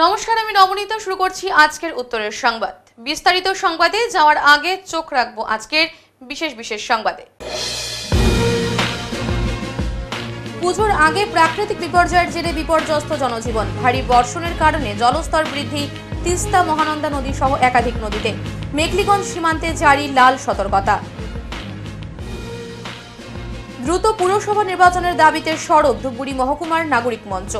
নমস্কার, আমি নবনীতা। শুরু করছি আজকের উত্তরের সংবাদ। বিস্তারিত সংবাদে যাওয়ার আগে চোখ রাখবো আজকের বিশেষ বিশেষ সংবাদে। পুজোর আগে প্রাকৃতিক বিপর্যয়ের জেরে বিপর্যস্ত জনজীবন। ভারী বর্ষণের কারণে জলস্তর বৃদ্ধি তিস্তা, মহানন্দা নদী সহ একাধিক নদীতে। মেঘলিগঞ্জ সীমান্তে জারি লাল সতর্কতা। দ্রুত পুরসভা নির্বাচনের দাবিতে সরব ধূপগুড়ি মহকুমার নাগরিক মঞ্চ।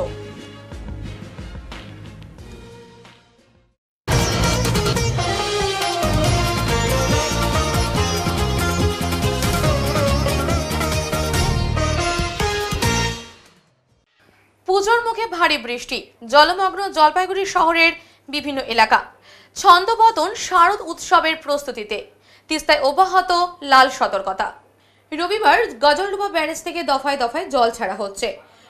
পুজোর মুখে ভারী বৃষ্টি, জলমগ্ন জলপাইগুড়ি শহরের বিভিন্ন এলাকা। ছন্দপতন শারদ উৎসবের প্রস্তুতিতে। তিস্তায় অব্যাহত লাল সতর্কতা। রবিবার গজলডোবা ব্যারেজ থেকে দফায় দফায় জল ছাড়া হচ্ছে।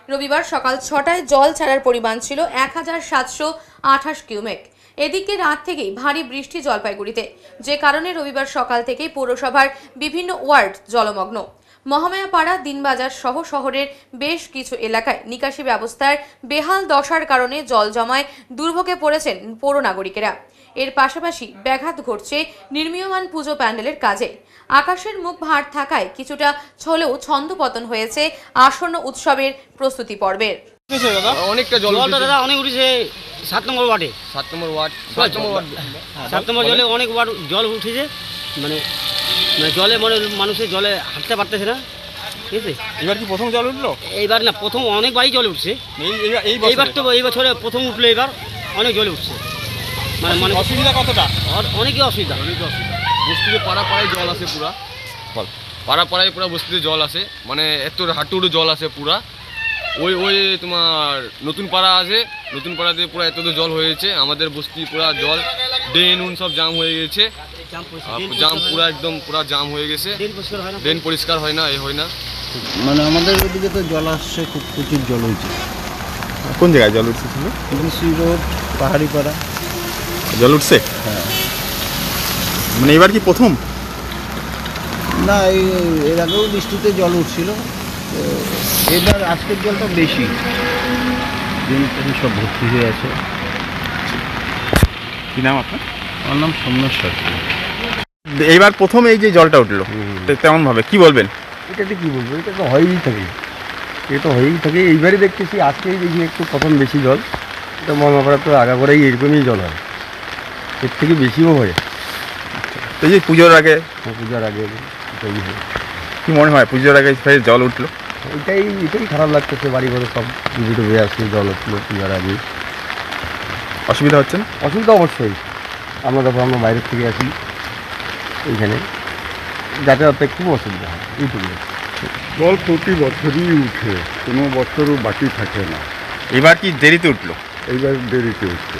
রবিবার সকাল ৬টায় জল ছাড়ার পরিমাণ ছিল ১,৭২৮ কিউমেক। এদিকে রাত থেকেই ভারী বৃষ্টি জলপাইগুড়িতে, যে কারণে রবিবার সকাল থেকেই পৌরসভার বিভিন্ন ওয়ার্ড জলমগ্ন। মহামায়াপাড়া, দিনবাজার সহ শহরের বেশ কিছু এলাকায় নিকাশি ব্যবস্থার বেহাল দশার কারণে জল জমায় দুর্ভোগে পড়েছেন পৌর নাগরিকেরা। এর পাশাপাশি ব্যাঘাত ঘটছে নির্মীয়মান পুজো প্যান্ডেলের কাজে। আকাশের মুখ ভার থাকায় কিছুটা হলেও ছন্দপতন হয়েছে আসন্ন উৎসবের প্রস্তুতি পর্বের। অনেকটা জল অনেক উঠেছে। 7 নম্বর ওয়ার্ডে 7 নম্বর ওয়ার্ড 7 নম্বর জলে অনেক ওয়ার্ড জল উঠেছে। মানে জলে মানুষের জলে হাঁটতে পারতেছে না। ঠিক আছে, এবার কি প্রথম জল উঠলো? এইবার না, প্রথম অনেকবারই জল উঠছে। এইবার তো এই বছরে প্রথম উঠলো। এবার অনেক জলে উঠছে। মানে অসুবিধা কতটা? অনেকই অসুবিধা। বস্তিতে পাড়ায় জল আসে পুরা। পাড়ায় পুরা বস্তিতে জল আসে, মানে এত হাঁটুর জল আসে পুরা। ওই তোমার নতুন পাড়া আছে, নতুন পাড়াতে পুরো এত জল হয়েছে। আমাদের বস্তি পুরা জল, ড্রেন সব জাম হয়ে গেছে। জাম পুরা একদম পুরা জাম হয়ে গেছে। ড্রেন পরিষ্কার হয় না, হয় না। মানে আমাদের ওদিকে তো জল আসছে, খুব প্রচুর জল হয়েছে। কোন জায়গায় জল উঠছে? বিসি রোড, পাহাড়ি পাড়া জল উঠছে। হ্যাঁ, মানে এবার কি প্রথম? না, এর আগেও বৃষ্টিতে জল উঠছিল। তো এবার আজকের জলটা বেশি, ড্রেন সব ভর্তি হয়ে আছে। কি নাম আপনার? আমার নাম সোমনাথ সরকার। এইবার প্রথম এই যে জলটা উঠলো, তেমন ভাবে কি বলবেন? এটাতে কী বলবো, এটা তো হয়েই থাকে, এটা তো হয়েই থাকে। এইবারই দেখতেছি, আজকেই দেখি একটু প্রথম বেশি জল। এটা মহামাপাড়া তো আগাগোড়াই এরকমই জল হয়, এর থেকে বেশিও হয়। এই যে পুজোর আগে, পূজার আগে এটাই হয়। কি মনে হয় পুজোর আগে ফের জল উঠলো? এটাই খারাপ লাগতেছে। বাড়ি ঘরে সব ডুবে ডুবে আসছে, জল উঠলো পূজার আগে। অসুবিধা হচ্ছে না? অসুবিধা অবশ্যই। আমরা বাইরের থেকে আসি, এইখানে যাতায়াতে খুব অসুবিধা হয়। এইটুকু জল প্রতি বছরই উঠে, কোনো বছরও বাকি থাকে না। এবার কি দেরিতে উঠলো? এইবার দেরিতে উঠছে।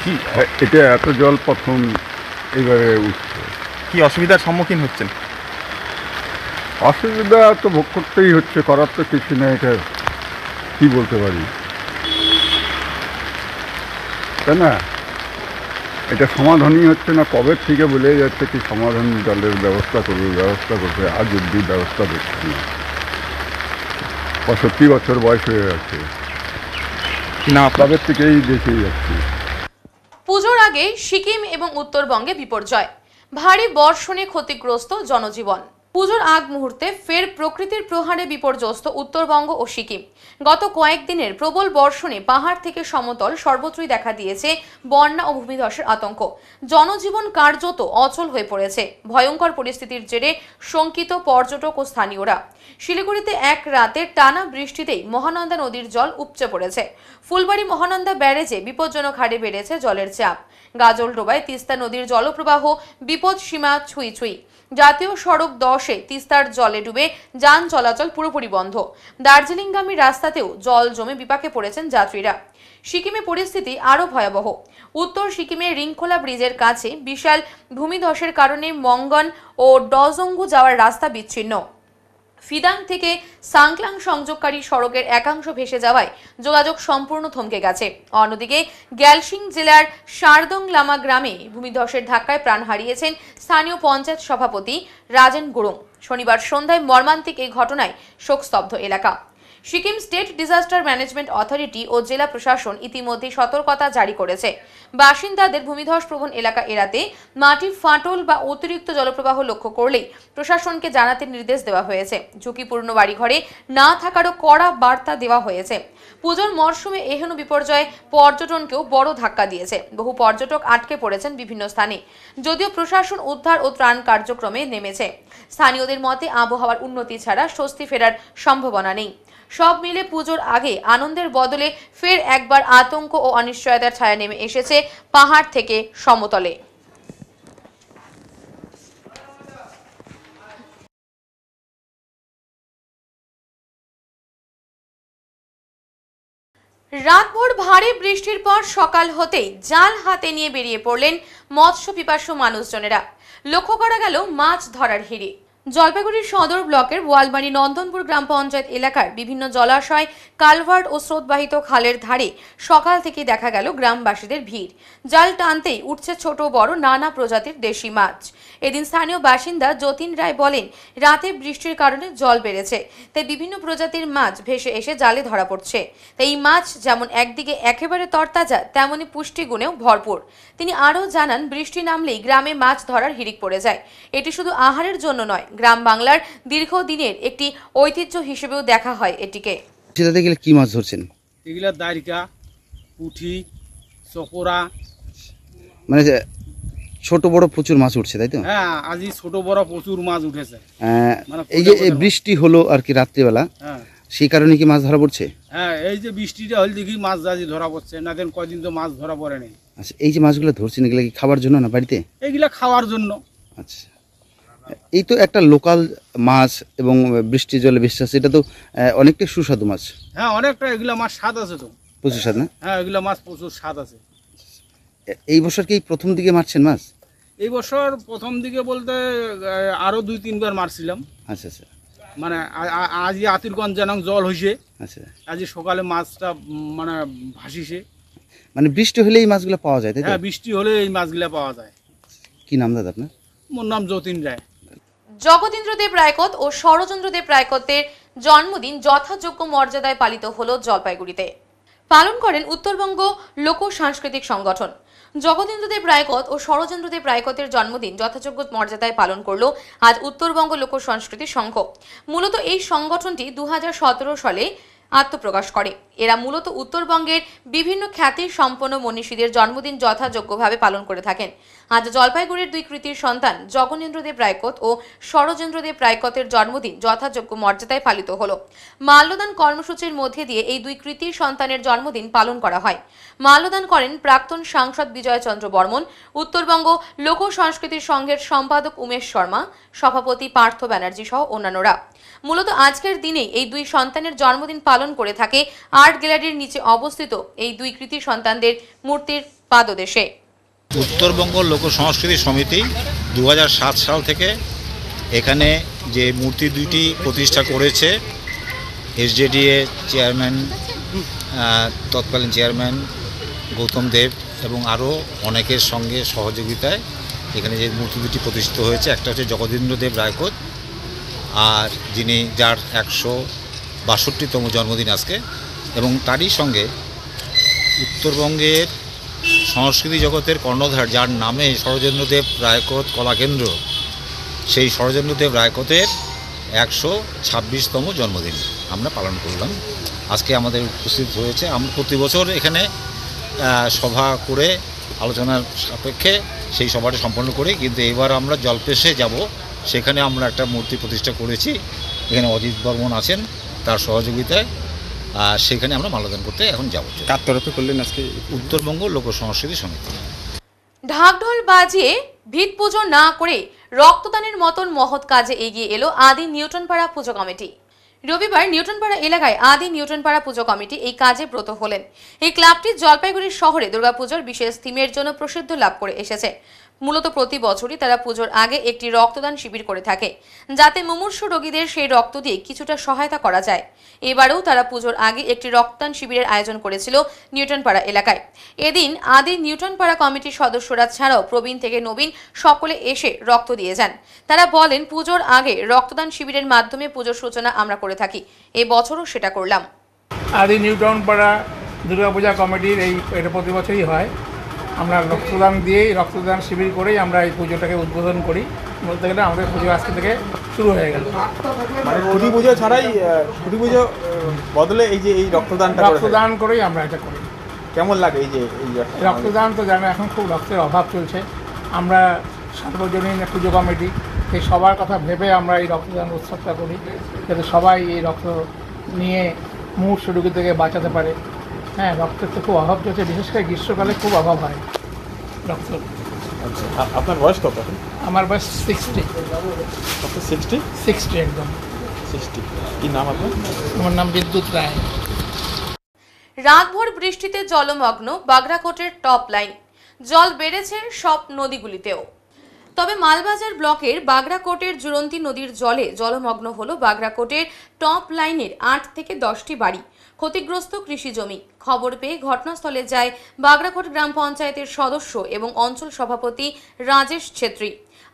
কি এটা এত জল প্রথম এইবারে উঠছে। কি অসুবিধার সম্মুখীন হচ্ছেন? অসুবিধা তো ভোগ করতেই হচ্ছে, করার তো কিছু নেই। এটা কী বলতে পারি, তাই না? এটা সমাধানই হচ্ছে না। কবে থেকে বলে যাচ্ছে কি সমাধান, জলের ব্যবস্থা করবে, আজ অব্দি ব্যবস্থা দেখছে না। 65 বছর বয়স হয়ে যাচ্ছে, কি নাম আপনার? কবে থেকেই দেখেই যাচ্ছি। পুজোর আগে সিকিম এবং উত্তরবঙ্গে বিপর্যয়। ভারী বর্ষণে ক্ষতিগ্রস্ত জনজীবন। পুজোর আগ মুহূর্তে ফের প্রকৃতির প্রহারে বিপর্যস্ত উত্তরবঙ্গ ও সিকিম। গত কয়েকদিনের প্রবল বর্ষণে পাহাড় থেকে সমতল সর্বত্রই দেখা দিয়েছে বন্যা ও ভূমিধসের আতঙ্ক। জনজীবন কার্যত অচল হয়ে পড়েছে। ভয়ঙ্কর পরিস্থিতির জেরে শঙ্কিত পর্যটক ও স্থানীয়রা। শিলিগুড়িতে এক রাতে টানা বৃষ্টিতেই মহানন্দা নদীর জল উপচে পড়েছে। ফুলবাড়ি মহানন্দা ব্যারেজে বিপজ্জনক হারে বেড়েছে জলের চাপ। গাজলডোবায় তিস্তা নদীর জলপ্রবাহ বিপদ সীমা ছুঁই ছুঁই। জাতীয় সড়ক 10-এ তিস্তার জলে ডুবে যান চলাচল পুরোপুরি বন্ধ। দার্জিলিংগামী রাস্তাতেও জল জমে বিপাকে পড়েছেন যাত্রীরা। সিকিমে পরিস্থিতি আরও ভয়াবহ। উত্তর সিকিমে রিংখোলা ব্রিজের কাছে বিশাল ভূমিধসের কারণে মঙ্গন ও ডজঙ্গু যাওয়ার রাস্তা বিচ্ছিন্ন। ফিদাং থেকে সাংক্লাং সংযোগকারী সড়কের একাংশ ভেসে যাওয়ায় যোগাযোগ সম্পূর্ণ থমকে গেছে। অন্যদিকে গ্যালসিং জেলার শারদং লামা গ্রামে ভূমিধসের ধাক্কায় প্রাণ হারিয়েছেন স্থানীয় পঞ্চায়েত সভাপতি রাজেন গুরুং। শনিবার সন্ধ্যায় মর্মান্তিক এই ঘটনায় শোকস্তব্ধ এলাকা। Sikkim state disaster management authority ও জেলা প্রশাসন ইতিমধ্যে সতর্কতা জারি করেছে। বাসিন্দাদের ভূমিধস প্রবণ এলাকা এড়াতে মাটির ফাটল বা অতিরিক্ত জলপ্রবাহ লক্ষ্য করলেই প্রশাসনকে জানাতে নির্দেশ দেওয়া হয়েছে। ঝুঁকিপূর্ণ বাড়িঘরে না থাকারও কড়া বার্তা দেওয়া হয়েছে। পুজোর মরশুমে এহেন বিপর্যয় পর্যটনকেও বড় ধাক্কা দিয়েছে। বহু পর্যটক আটকে পড়েছেন বিভিন্ন স্থানে। যদিও প্রশাসন উদ্ধার ও ত্রাণ কার্যক্রমে নেমেছে, স্থানীয়দের মতে আবহাওয়ার উন্নতি ছাড়া স্বস্তি ফেরার সম্ভাবনা নেই। সব মিলে পুজোর আগে আনন্দের বদলে ফের একবার আতঙ্ক ও অনিশ্চয়তার ছায়া নেমে এসেছে পাহাড় থেকে সমতলে। রাতভর ভারী বৃষ্টির পর সকাল হতেই জাল হাতে নিয়ে বেরিয়ে পড়লেন মৎস্য পিপাসু মানুষজনেরা। লক্ষ্য করা গেল মাছ ধরার হিড়ে। জলপাইগুড়ির সদর ব্লকের বোয়ালমারি নন্দনপুর গ্রাম পঞ্চায়েত এলাকার বিভিন্ন জলাশয়, কালভার্ট ও স্রোতবাহিত খালের ধারে সকাল থেকে দেখা গেল গ্রামবাসীদের ভিড়। জাল টানতেই উঠছে ছোট বড় নানা প্রজাতির দেশি মাছ। এদিন স্থানীয় বাসিন্দা যতীন রায় বলেন, রাতে বৃষ্টির কারণে জল বেড়েছে, তাই বিভিন্ন প্রজাতির মাছ ভেসে এসে জালে ধরা পড়ছে। তাই এই মাছ যেমন একদিকে একেবারে তরতাজা, তেমনি পুষ্টিগুণেও ভরপুর। তিনি আরও জানান, বৃষ্টি নামলেই গ্রামে মাছ ধরার হিড়িক পড়ে যায়। এটি শুধু আহারের জন্য নয়, গ্রাম বাংলার দীর্ঘদিনের একটি ঐতিহ্য হিসেবেও দেখা হয় এটিকে। সেটাতে গেলে কি মাছ ধরছেন? এগুলা দাঁড়িকা, পুঁটি, চকরা, মানে ছোট বড় প্রচুর মাছ উঠছে, তাই তো? হ্যাঁ, আজই ছোট বড় প্রচুর মাছ উঠেছে। এই যে বৃষ্টি হলো আর কি রাত্রিবেলা, হ্যাঁ, সেই কারণে কি মাছ ধরা পড়ছে? হ্যাঁ, এই যে বৃষ্টিটা হল দেখি মাছ আজই ধরা পড়ছে, না দেন কয়দিন তো মাছ ধরা পড়ে নেই। আচ্ছা, এই যে মাছগুলো ধরছেন, এগুলো কি খাবার জন্য না বাড়িতে? এইগুলা খাওয়ার জন্য। আচ্ছা, এই তো একটা লোকাল মাছ এবং বৃষ্টির জলে ভেসে আসছে, এটা তো অনেকটা সুস্বাদু মাছ। হ্যাঁ, অনেকটা এগুলা মাছ স্বাদ আছে তো, প্রচুর স্বাদ না? হ্যাঁ, এগুলা মাছ প্রচুর স্বাদ আছে। এই বছর কি প্রথম দিকে মারছেন মাছ? এই বছর প্রথম দিকে বলতে আরো 2-3 বার মারছিলাম। আচ্ছা আচ্ছা, মানে আজই আতিরগঞ্জ জানাং জল হয়েছে, আচ্ছা, আজই সকালে মাছটা মানে ভাসিছে। মানে বৃষ্টি হলে এই মাছগুলো পাওয়া যায়, তাই তো? হ্যাঁ, বৃষ্টি হলে এই মাছগুলা পাওয়া যায়। কি নাম দাদা আপনার? মোর নাম যতীন রায়। জগদীন্দ্রদেব রায়কোট ও ষড়চন্দ্রদেব রায়কোটের জন্মদিন যথাযোগ্য মর্যাদায় পালিত হলো জলপাইগুড়িতে। পালন করেন উত্তরবঙ্গ লোক সাংস্কৃতিক সংগঠন। জগদীন্দ্রদেব রায়কোট ও ষড়চন্দ্রদেব রায়কোটের জন্মদিন যথাযোগ্য মর্যাদায় পালন করল আজ উত্তরবঙ্গ লোক সংস্কৃতি সংঘ। মূলত এই সংগঠনটি 2017 সালে আত্মপ্রকাশ করে। এরা মূলত উত্তরবঙ্গের বিভিন্ন খ্যাতি সম্পন্ন মনীষীদের জন্মদিন যথাযোগ্যভাবে পালন করে থাকেন। আজ জলপাইগুড়ির দুই কৃতির সন্তান জগদীন্দ্রদেব রায়কোট ও ষড়চন্দ্রদেব রায়কোটের জন্মদিন যথাযোগ্য মর্যাদায় পালিত হলো। মাল্যদান কর্মসূচির মধ্যে দিয়ে এই দুই কৃতির সন্তানের জন্মদিন পালন করা হয়। মাল্যদান করেন প্রাক্তন সাংসদ বিজয় চন্দ্র বর্মন, উত্তরবঙ্গ লোক সংস্কৃতি সংঘের সম্পাদক উমেশ শর্মা, সভাপতি পার্থ ব্যানার্জি সহ অন্যান্যরা। মূলত আজকের দিনে এই দুই সন্তানের জন্মদিন পালন করে থাকে আর্ট গ্যালারির নিচে অবস্থিত এই দুই কৃতি সন্তানদের মূর্তির পাদদেশে। উত্তরবঙ্গ লোক সংস্কৃতি সমিতি 2007 সাল থেকে এখানে যে মূর্তি দুইটি প্রতিষ্ঠা করেছে, এসজেডিএ চেয়ারম্যান, তৎকালীন চেয়ারম্যান গৌতম দেব এবং আরও অনেকের সঙ্গে সহযোগিতায় এখানে যে মূর্তি দুটি প্রতিষ্ঠিত হয়েছে, একটা হচ্ছে জগদীন্দ্রদেব রায়কোট, আর যার 162তম জন্মদিন আজকে, এবং তারই সঙ্গে উত্তরবঙ্গের সংস্কৃতি জগতের কর্ণধার, যার নামে ষড়চন্দ্রদেব রায়কোট কলাকেন্দ্র, সেই ষড়চন্দ্রদেব রায়কোটের 126তম জন্মদিন আমরা পালন করলাম। আজকে আমাদের উপস্থিত হয়েছে, আমরা প্রতি বছর এখানে সভা করে আলোচনার সাপেক্ষে সেই সভাটি সম্পন্ন করি, কিন্তু এবার আমরা জলপেশে যাব, সেখানে আমরা একটা মূর্তি প্রতিষ্ঠা করেছি। এখানে অজিত বর্মন আছেন, তার সহযোগিতায় সেখানে আমরা মাল্যদান করতে এখন যাব। কার তরফে করলেন আজকে? উত্তরবঙ্গ লোক সংস্কৃতি সমিতি। ঢাকঢোল বাজিয়ে ভিত পুজো না করে রক্তদানের মতন মহৎ কাজে এগিয়ে এলো আদি নিউটনপাড়া পুজো কমিটি। রবিবার নিউটনপাড়া এলাকায় আদি নিউটনপাড়া পুজো কমিটি এই কাজে ব্রত হলেন। এই ক্লাবটি জলপাইগুড়ি শহরে দুর্গাপুজোর বিশেষ থিমের জন্য প্রসিদ্ধ লাভ করে এসেছে। মূলত প্রতি বছরই তারা পুজোর আগে একটি রক্তদান শিবির করে থাকে, যাতে মুমূর্ষু রোগীদের সেই রক্ত দিয়ে কিছুটা সহায়তা করা যায়। এবারেও তারা পুজোর আগে একটি রক্তদান শিবিরের আয়োজন করেছিল নিউটনপাড়া এলাকায়। এদিন আদি নিউটনপাড়া কমিটির সদস্যরা ছাড়াও প্রবীণ থেকে নবীন সকলে এসে রক্ত দিয়ে যান। তারা বলেন, পুজোর আগে রক্তদান শিবিরের মাধ্যমে পুজোর সূচনা আমরা করে থাকি, এবছরও সেটা করলাম। আদি নিউটনপাড়া দুর্গাপূজা কমিটির এটা প্রতি বছরই হয়। আমরা রক্তদান শিবির করেই আমরা এই পুজোটাকে উদ্বোধন করি। বলতে গেলে আমাদের পুজো আজকে থেকে শুরু হয়ে গেল। মানে খুঁটি পুজো ছাড়াই খুঁটি পুজো বদলে এই যে এই রক্তদান করেই আমরা এটা করি। কেমন লাগে এই যে রক্তদান? তো জানো এখন খুব রক্তের অভাব চলছে। আমরা সার্বজনীন পুজো কমিটি এই সবার কথা ভেবে আমরা এই রক্তদান উৎসবটা করি, যাতে সবাই এই রক্ত নিয়ে মুমূর্ষু রোগী থেকে বাঁচাতে পারে। হ্যাঁ, রক্তের তো খুব অভাব চলছে, বিশেষ করে গ্রীষ্মকালে খুব অভাব হয় রক্ত। আচ্ছা, আপনার বয়স কত? আমার বয়স 60। 60 একদম 60। কি নাম আপনার? আমার নাম বিদ্যুৎ রায়। রাতভর বৃষ্টিতে জলমগ্ন বাগড়াকোটের টপ লাইন, জল বেড়েছে সব নদীগুলিতেও। তবে মালবাজার ব্লকের বাগড়াকোটের জুরন্তী নদীর জলে জলমগ্ন হলো বাগড়াকোটের টপ লাইনের 8 থেকে 10টি বাড়ি, ক্ষতিগ্রস্ত কৃষি জমি। খবর পেয়ে ঘটনাস্থলে যায় বাগড়াকোট গ্রাম পঞ্চায়েতের সদস্য এবং অঞ্চল সভাপতি রাজেশ ছেত্রী,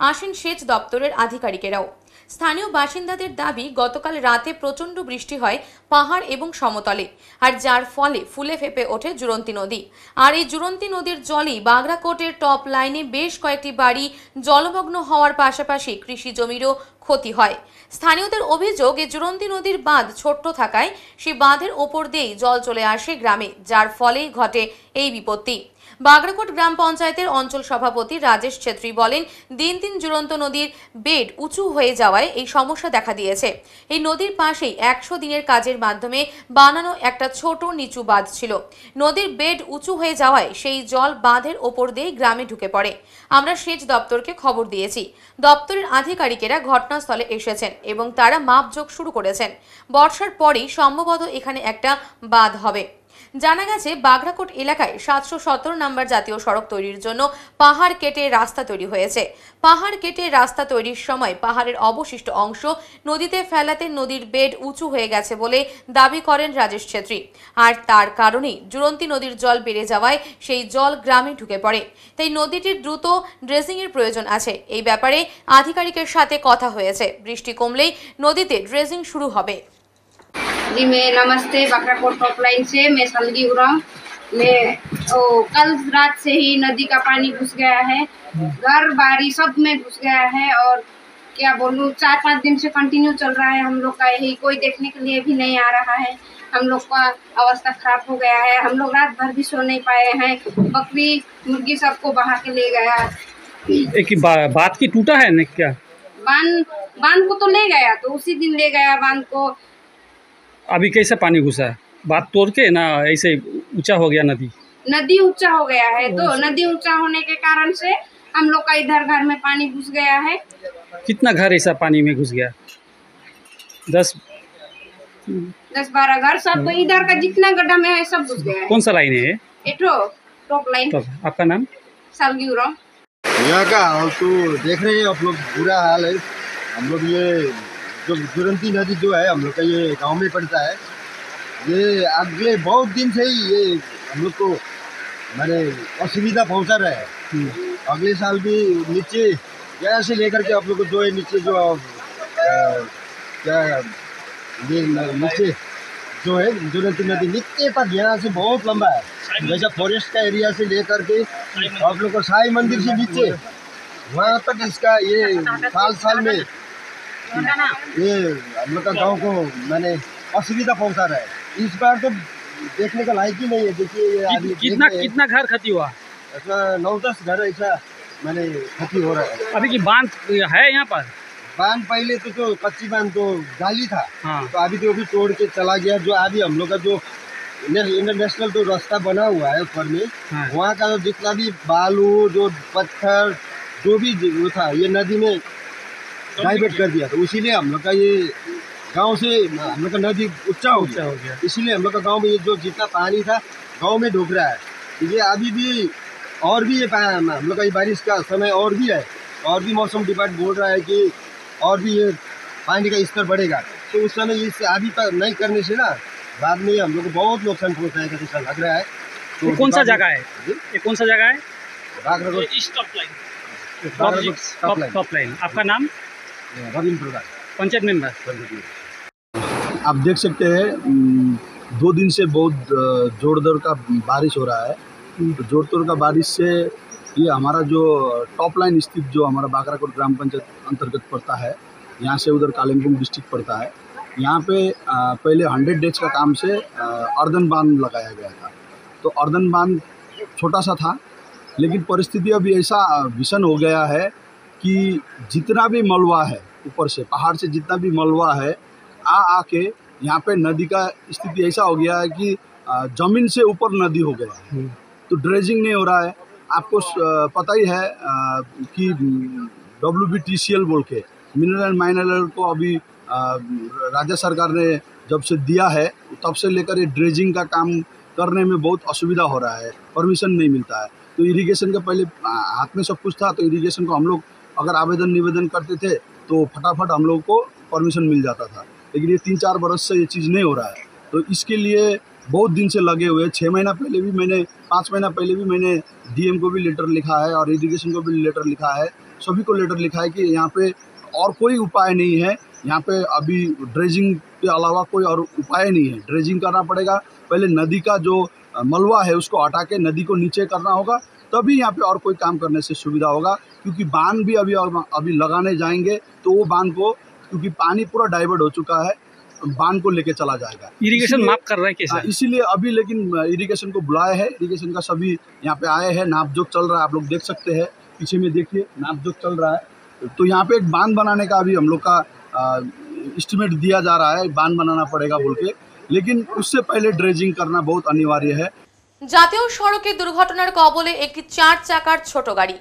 আসেন সেচ দপ্তরের আধিকারিকেরাও। স্থানীয় বাসিন্দাদের দাবি, গতকাল রাতে প্রচণ্ড বৃষ্টি হয় পাহাড় এবং সমতলে, আর যার ফলে ফুলে ফেপে ওঠে জুরন্তী নদী। আর এই জুরন্তী নদীর জলেই বাগড়াকোটের টপ লাইনে বেশ কয়েকটি বাড়ি জলমগ্ন হওয়ার পাশাপাশি কৃষি জমিরও ক্ষতি হয়। স্থানীয়দের অভিযোগ, এই জুরন্তী নদীর বাঁধ ছোট্ট থাকায় সেই বাঁধের ওপর দিয়েই জল চলে আসে গ্রামে, যার ফলেই ঘটে এই বিপত্তি। বাগড়াকোট গ্রাম পঞ্চায়েতের অঞ্চল সভাপতি রাজেশ ছেত্রী বলেন, দিন দিন জুরন্ত নদীর বেড উঁচু হয়ে যাওয়ায় এই সমস্যা দেখা দিয়েছে। এই নদীর পাশেই 100 দিনের কাজের মাধ্যমে বানানো একটা ছোট নিচু বাঁধ ছিল। নদীর বেড উঁচু হয়ে যাওয়ায় সেই জল বাঁধের ওপর দিয়ে গ্রামে ঢুকে পড়ে। আমরা সেচ দপ্তরকে খবর দিয়েছি। দপ্তরের আধিকারিকেরা ঘটনাস্থলে এসেছেন এবং তারা মাপজোক শুরু করেছেন। বর্ষার পরেই সম্ভবত এখানে একটা বাঁধ হবে। জানা গেছে, বাগড়াকোট এলাকায় 717 নম্বর জাতীয় সড়ক তৈরির জন্য পাহাড় কেটে রাস্তা তৈরি হয়েছে। পাহাড় কেটে রাস্তা তৈরির সময় পাহাড়ের অবশিষ্ট অংশ নদীতে ফেলাতে নদীর বেড উঁচু হয়ে গেছে বলে দাবি করেন রাজেশ ছেত্রী। আর তার কারণেই জুরন্তী নদীর জল বেড়ে যাওয়ায় সেই জল গ্রামে ঢুকে পড়ে। তাই নদীটির দ্রুত ড্রেজিংয়ের প্রয়োজন আছে। এই ব্যাপারে আধিকারিকের সাথে কথা হয়েছে। বৃষ্টি কমলেই নদীতে ড্রেজিং শুরু হবে। जी मैं नमस्ते, बागड़ाकोट टॉप लाइन से मैं सलगी उराम। मैं कल रात से ही नदी का पानी घुस गया है, घर बारी सब में घुस गया है। और क्या बोलूँ, 4-5 दिन से कंटिन्यू चल रहा है हम लोग का यही, कोई देखने के लिए भी नहीं आ रहा है। हम लोग का अवस्था खराब हो गया है, हम लोग रात भर भी सो नहीं पाए हैं। बकरी मुर्गी सबको बहा के ले गया। एक बात की टूटा है ना क्या? बांध को तो ले गया, तो उसी दिन ले गया बांध को। अभी कैसा पानी घुसा है? बात तोड़ के ना ऐसे ऊंचा हो गया नदी ऊंचा हो गया है, तो नदी ऊंचा होने के कारण से हम लोग का इधर घर में पानी घुस गया है। कितना घर ऐसा पानी में घुस गया? 10-12 घर, सब इधर का जितना गड्ढा में है सब घुस गया है। कौन सा लाइन है? Top line. आपका नाम? सलगी उराम। यहाँ का तो देख रहे हैं आप लोग, बुरा हाल है। हम लोग ये जो जुरंती नदी जो है हम लोग का ये गांव में पड़ता है, ये अगले बहुत दिन से ही ये हम लोग को मैंने असुविधा पहुंचा रहा है। अगले साल भी नीचे यहाँ से लेकर के आप लोग को जो है नीचे जो क्या ये नीचे जो है जुरंती नदी नीचे तक यहाँ से बहुत लंबा है, जैसा फॉरेस्ट का एरिया से लेकर के आप लोग को साई मंदिर से नीचे वहाँ तक इसका ये साल में ये हम लोग का गाँव को मैंने असुविधा पहुंचा रहा है। इस बार तो देखने का लायक ही नहीं है। देखिए कितना घर क्षति हुआ? ऐसा 9-10 घर ऐसा मैंने क्षति हो रहा है। अभी की बांध है यहाँ पर? बांध पहले तो कच्ची बांध तो गाली था। हाँ। तो अभी तो अभी तोड़ के चला गया। जो अभी हम लोग का जो इंटरनेशनल तो रास्ता बना हुआ है ऊपर में, हाँ। वहाँ का जितना भी बालू जो पत्थर जो भी वो था ये नदी में डाइवर्ट कर दिया। तो इसीलिए हम लोग का ये गांव से हम लोग का नदी ऊंचा हो गया। इसीलिए हम लोग का गांव में ये जो जितना पानी था गांव में डूब रहा है। ये अभी भी और भी ये हम लोग का ये बारिश का समय और भी है, और भी मौसम डिपार्टमेंट बोल रहा है कि और भी ये पानी का स्तर बढ़ेगा, तो उस समय ये अभी तक नहीं करने से ना बाद में हम लोग को बहुत नुकसान पहुँचाएगा जैसा लग रहा है। तो कौन सा जगह है, ये कौन सा जगह है? Top line. आपका नाम? रविंद्र प्रधान, पंचायत मेंबर। आप देख सकते हैं 2 दिन से बहुत जोरदार का बारिश हो रहा है। तो जोरदार का बारिश से ये हमारा जो टॉप लाइन स्थित जो हमारा बागराकोट ग्राम पंचायत अंतर्गत पड़ता है, यहाँ से उधर कालिम्पोंग डिस्ट्रिक्ट पड़ता है, यहाँ पे पहले 100 डेज का काम से अर्धन बांध लगाया गया था। तो अर्धन बांध छोटा सा था, लेकिन परिस्थिति अभी ऐसा भीषण हो गया है कि जितना भी मलबा है ऊपर से पहाड़ से जितना भी मलबा है आके यहाँ पे नदी का स्थिति ऐसा हो गया है कि ज़मीन से ऊपर नदी हो गया है। तो ड्रेजिंग नहीं हो रहा है। आपको पता ही है कि WBTCL बोल के मिनरल एंड माइनरल को अभी राज्य सरकार ने जब से दिया है तब से लेकर ये ड्रेजिंग का काम करने में बहुत असुविधा हो रहा है, परमिशन नहीं मिलता है। तो इरिगेशन का पहले हाथ में सब कुछ था, तो इरिगेशन को हम लोग अगर आवेदन निवेदन करते थे तो फटाफट हम लोग को परमिशन मिल जाता था, लेकिन ये 3-4 बरस से ये चीज़ नहीं हो रहा है। तो इसके लिए बहुत दिन से लगे हुए, 6 महीना पहले भी मैंने 5 महीना पहले भी मैंने DM को भी लेटर लिखा है और इरिगेशन को भी लेटर लिखा है, सभी को लेटर लिखा है कि यहाँ पे और कोई उपाय नहीं है, यहाँ पे अभी ड्रेजिंग के अलावा कोई और उपाय नहीं है। ड्रेजिंग करना पड़ेगा, पहले नदी का जो मलबा है उसको हटा के नदी को नीचे करना होगा, तभी यहाँ पे और कोई काम करने से सुविधा होगा। क्योंकि बांध भी अभी लगाने जाएंगे तो वो बांध को, क्योंकि पानी पूरा डाइवर्ट हो चुका है, बांध को लेके चला जाएगा। इरिगेशन माप कर रहा है कैसे? इसीलिए अभी लेकिन इरिगेशन को बुलाया है, इरिगेशन का सभी यहाँ पे आए हैं, नापजोक चल रहा है, आप लोग देख सकते हैं पीछे में, देखिए नापजोक चल रहा है। तो यहाँ पे एक बांध बनाने का अभी हम लोग का एस्टिमेट दिया जा रहा है, बांध बनाना पड़ेगा बोल के, लेकिन उससे पहले ड्रेजिंग करना बहुत अनिवार्य है। জাতীয় সড়কে দুর্ঘটনার কবলে একটি 4 চাকার ছোট গাড়ি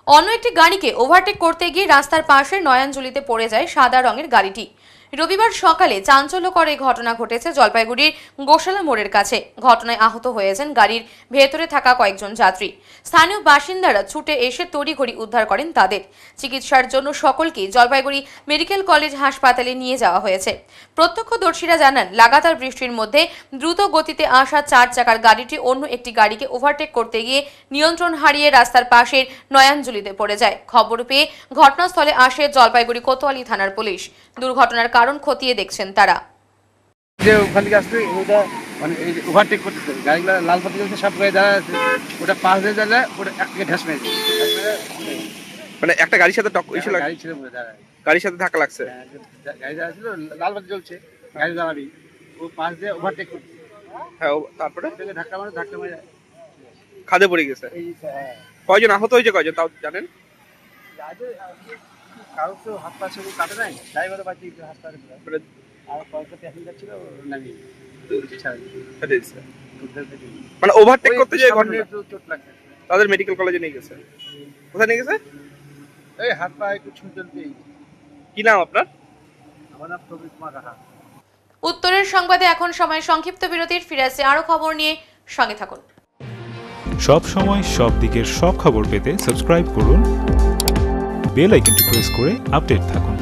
অন্য একটি গাড়িকে ওভারটেক করতে গিয়ে রাস্তার পাশে নয়নজলিতে পড়ে যায় সাদা রঙের গাড়িটি। রবিবার সকালে চাঞ্চল্যকর এই ঘটনা ঘটেছে জলপাইগুড়ির গোশালা মোড়ের কাছে। ঘটনায় আহত হয়েছেন গাড়ির ভেতরে থাকা কয়েকজন যাত্রী। স্থানীয় বাসিন্দারা ছুটে এসে তড়িঘড়ি উদ্ধার করেন তাদের। চিকিৎসার জন্য সকলকে জলপাইগুড়ি মেডিকেল কলেজ হাসপাতালে নিয়ে যাওয়া হয়েছে। প্রত্যক্ষদর্শীরা জানান, লাগাতার বৃষ্টির মধ্যে দ্রুত গতিতে আসা 4 চাকার গাড়িটি অন্য একটি গাড়িকে ওভারটেক করতে গিয়ে নিয়ন্ত্রণ হারিয়ে রাস্তার পাশের নয়নজলিতে পড়ে যায়। খবর পেয়ে ঘটনাস্থলে আসে জলপাইগুড়ি কোতোয়ালি থানার পুলিশ। দুর্ঘটনার কারণ খতিয়ে দেখছেন তারা। যে ওখান থেকে আসলে ওটা মানে এই ওভারটেক করতেছে, গাড়িগুলো লাল বাতি জ্বলছে, সব গাড়ি দাঁড়া আছে, ওটা পাশ দিয়ে যাবে, ওটা একটাকে ঢেস মেরেছে, মানে একটা গাড়ির সাথে গাড়ি ছিল বলে দাঁড়ায়, গাড়ির সাথে ধাক্কা লাগছে। গাড়ি দাঁড়া ছিল, লাল বাতি জ্বলছে, গাড়ি দাঁড়াবি, ও পাশ দিয়ে ওভারটেক করছে। হ্যাঁ, তারপরে ধাক্কা মারে খাদে পড়ে গেছে। কয়জন আহত হয়েছে, কয়জন তাও জানেন? কারো তো হাত পা সব কাটে নাই, ড্রাইভারও বাঁচিয়ে হাসপাতালে, আর কয়েকটা প্যাসেঞ্জার ছিল নামিয়ে মানে ওভারটেক করতে যে চোট লাগছে, তাদের মেডিকেল কলেজে নিয়ে গেছে। কোথায় নিয়ে গেছে? এই হাত পা একটু ছুঁচলতে। কি নাম আপনার? আমার নাম প্রবীর কুমার রাহা। উত্তরের সংবাদে এখন সময় সংক্ষিপ্ত বিরতির। ফিরে আসছে আরো খবর নিয়ে, সঙ্গে থাকুন। সব সময় সব দিকের সব খবর পেতে সাবস্ক্রাইব করুন, বেল আইকনটি প্রেস করে আপডেট থাকুন।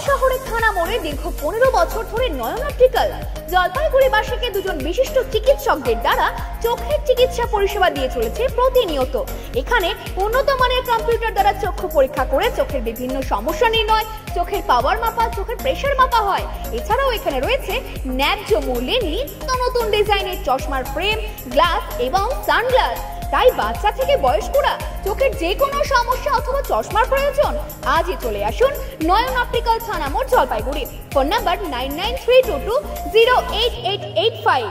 শহরের থানা মোড়ে দীর্ঘ 15 বছর ধরে নয়ন অপটিক্যাল জলপাইগুড়িবাসীকে দুজন বিশিষ্ট চিকিৎসকদের দ্বারা চোখের চিকিৎসা পরিষেবা দিয়ে চলেছে প্রতিনিয়ত। এখানে উন্নত মানের কম্পিউটার দ্বারা চক্ষু পরীক্ষা করে চোখের বিভিন্ন সমস্যা নির্ণয়, চোখের পাওয়ার মাপা, চোখের প্রেসার মাপা হয়। এছাড়াও এখানে রয়েছে ন্যায্য মূল্যে নিত্য নতুন ডিজাইনের চশমার ফ্রেম, গ্লাস এবং সানগ্লাস। তাই বাচ্চা থেকে বয়স্করা চোখের যে কোনো সমস্যা অথবা চশমার প্রয়োজন আজই চলে আসুন নয়ন অপটিক্যাল থানা মোড় জলপাইগুড়ি। Phone number 9932208885।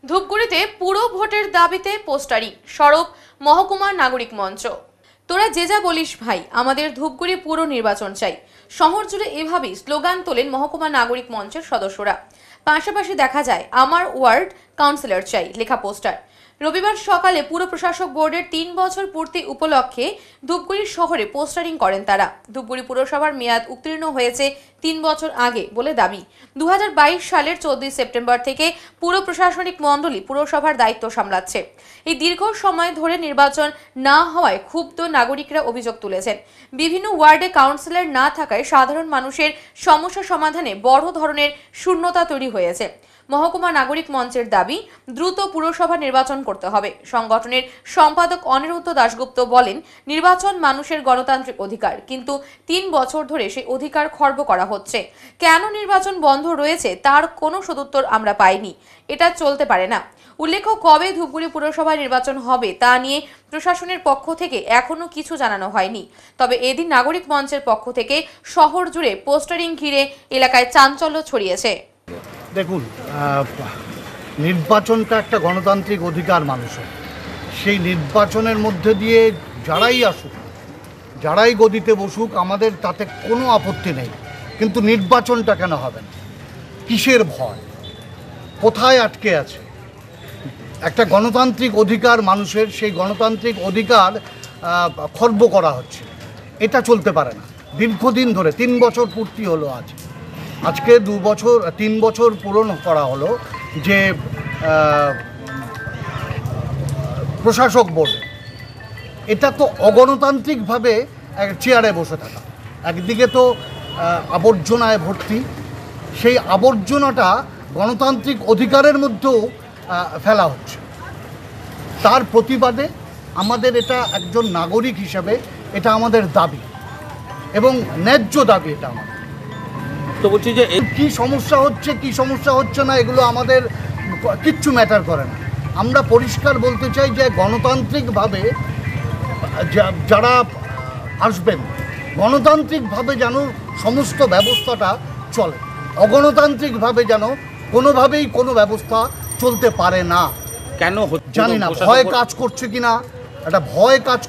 ধূপগুড়িতে পুরো ভোটের দাবিতে পোস্টারিং, সরব মহকুমা নাগরিক মঞ্চ। তোরা যে যা বলিস ভাই, আমাদের ধূপগুড়ি পুরো নির্বাচন চাই। শহর জুড়ে এভাবেই স্লোগান তোলেন মহকুমা নাগরিক মঞ্চের সদস্যরা। পাশাপাশি দেখা যায় আমার ওয়ার্ড কাউন্সিলর চাই লেখা পোস্টার। রবিবার সকালে পুর প্রশাসক বোর্ডের 3 বছর পূর্তি উপলক্ষে ধূপগুড়ি শহরে পোস্টারিং করেন তারা। ধূপগুড়ি পুরসভার মেয়াদ উত্তীর্ণ হয়েছে 3 বছর আগে বলে দাবি। 2022 সালের 14 সেপ্টেম্বর থেকে পুর প্রশাসনিক মণ্ডলী পুরসভার দায়িত্ব সামলাচ্ছে। এই দীর্ঘ সময় ধরে নির্বাচন না হওয়ায় ক্ষুব্ধ নাগরিকরা অভিযোগ তুলেছেন। বিভিন্ন ওয়ার্ডে কাউন্সিলর না থাকায় সাধারণ মানুষের সমস্যা সমাধানে বড় ধরনের শূন্যতা তৈরি হয়েছে। মহকুমা নাগরিক মঞ্চের দাবি, দ্রুত পুরসভা নির্বাচন করতে হবে। সংগঠনের সম্পাদক অনিরুদ্ধ দাশগুপ্ত বলেন, নির্বাচন মানুষের গণতান্ত্রিক অধিকার, কিন্তু 3 বছর ধরে সেই অধিকার খর্ব করা হচ্ছে। কেন নির্বাচন বন্ধ রয়েছে তার কোনো সদুত্তর আমরা পাইনি। এটা চলতে পারে না। উল্লেখ্য, কবে ধূপগুড়ি পুরসভায় নির্বাচন হবে তা নিয়ে প্রশাসনের পক্ষ থেকে এখনো কিছু জানানো হয়নি। তবে এদিন নাগরিক মঞ্চের পক্ষ থেকে শহর জুড়ে পোস্টারিং ঘিরে এলাকায় চাঞ্চল্য ছড়িয়েছে। দেখুন, নির্বাচনটা একটা গণতান্ত্রিক অধিকার মানুষের। সেই নির্বাচনের মধ্যে দিয়ে যারাই আসুক, যারাই গদিতে বসুক, আমাদের তাতে কোনো আপত্তি নেই। কিন্তু নির্বাচনটা কেন হবে না? কিসের ভয়? কোথায় আটকে আছে? একটা গণতান্ত্রিক অধিকার মানুষের, সেই গণতান্ত্রিক অধিকার খর্ব করা হচ্ছে। এটা চলতে পারে না। দীর্ঘদিন ধরে 3 বছর পূর্তি হলো আজকে 3 বছর পূরণ করা হলো যে প্রশাসক বোর্ড। এটা তো অগণতান্ত্রিকভাবে চেয়ারে বসে থাকা। একদিকে তো আবর্জনায় ভর্তি, সেই আবর্জনাটা গণতান্ত্রিক অধিকারের মধ্যেও ফেলা হচ্ছে। তার প্রতিবাদে আমাদের এটা একজন নাগরিক হিসাবে এটা আমাদের দাবি এবং ন্যায্য দাবি। এটা আমাদের তো বলছি যে কি সমস্যা হচ্ছে না এগুলো আমাদের কিচ্ছু ম্যাটার করে না। আমরা পরিষ্কার বলতে চাই যে গণতান্ত্রিকভাবে যারা আসবেন, গণতান্ত্রিকভাবে যেন সমস্ত ব্যবস্থাটা চলে। অগণতান্ত্রিকভাবে যেন কোনোভাবেই কোনো ব্যবস্থা চলতে পারে না। কেন জানি না, ভয় কাজ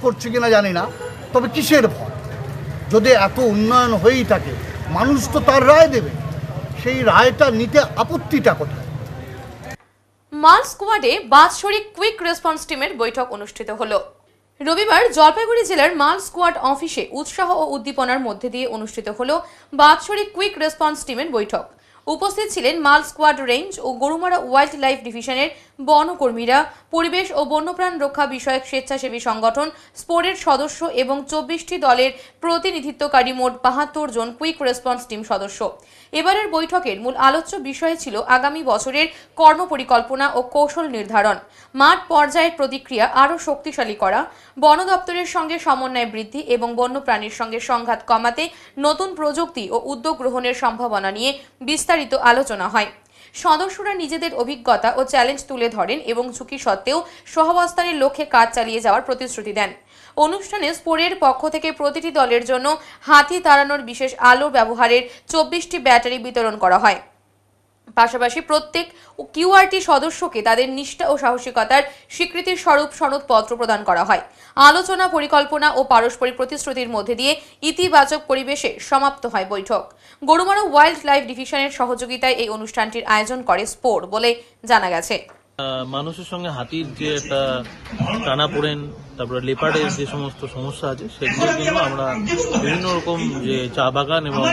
করছে কিনা জানি না। তবে কিসের ভয়? যদি এত উন্নয়ন হয়েই থাকে, মানুষ তো তার রায় দেবে। সেই রায়টা নিতে আপত্তিটা কোথায়? মাল স্কোয়াডে বাৎসরিক কুইক রেসপন্স টিমের বৈঠক অনুষ্ঠিত হলো। রবিবার জলপাইগুড়ি জেলার মাল স্কোয়াড অফিসে উৎসাহ ও উদ্দীপনার মধ্যে দিয়ে অনুষ্ঠিত হলো বাৎসরিক কুইক রেসপন্স টিমের বৈঠক। উপস্থিত ছিলেন মাল স্কোয়াড রেঞ্জ ও গরুমারা ওয়াইল্ড লাইফ ডিভিশনের বনকর্মীরা, পরিবেশ ও বন্যপ্রাণ রক্ষা বিষয়ক স্বেচ্ছাসেবী সংগঠন স্পোরের সদস্য এবং 24টি দলের প্রতিনিধিত্বকারী মোট 72 জন কুইক রেসপন্স টিম সদস্য। এবারের বৈঠকের মূল আলোচ্য বিষয় ছিল আগামী বছরের কর্মপরিকল্পনা ও কৌশল নির্ধারণ, মাঠ পর্যায়ের প্রতিক্রিয়া আরও শক্তিশালী করা, বন দপ্তরের সঙ্গে সমন্বয় বৃদ্ধি এবং বন্যপ্রাণীর সঙ্গে সংঘাত কমাতে নতুন প্রযুক্তি ও উদ্যোগ গ্রহণের সম্ভাবনা নিয়ে বিস্তারিত আলোচনা হয়। সদস্যরা নিজেদের অভিজ্ঞতা ও চ্যালেঞ্জ তুলে ধরেন এবং ঝুঁকি সত্ত্বেও সহাবস্থানের লক্ষ্যে কাজ চালিয়ে যাওয়ার প্রতিশ্রুতি দেন। অনুষ্ঠানে স্পোরের পক্ষ থেকে প্রতিটি দলের জন্য হাতি তাড়ানোর বিশেষ আলো ব্যবহারের 24টি ব্যাটারি বিতরণ করা হয়। পাশাপাশি প্রত্যেক কিউআরটি সদস্যকে তাদের নিষ্ঠা ও সাহসিকতার স্বীকৃতির স্বরূপ সনদপত্র প্রদান করা হয়। আলোচনা, পরিকল্পনা ও পারস্পরিক প্রতিশ্রুতির মধ্যে দিয়ে ইতিবাচক পরিবেশে সমাপ্ত হয় বৈঠক। গরুমারা ওয়াইল্ড লাইফ ডিভিশনের সহযোগিতায় এই অনুষ্ঠানটির আয়োজন করে স্পোর বলে জানা গেছে। মানুষের সঙ্গে হাতির যে একটা টানাপোড়েন, তারপরে লেপার্ডের যে সমস্ত সমস্যা আছে সেগুলোর জন্য আমরা বিভিন্ন রকম যে চা বাগান এবং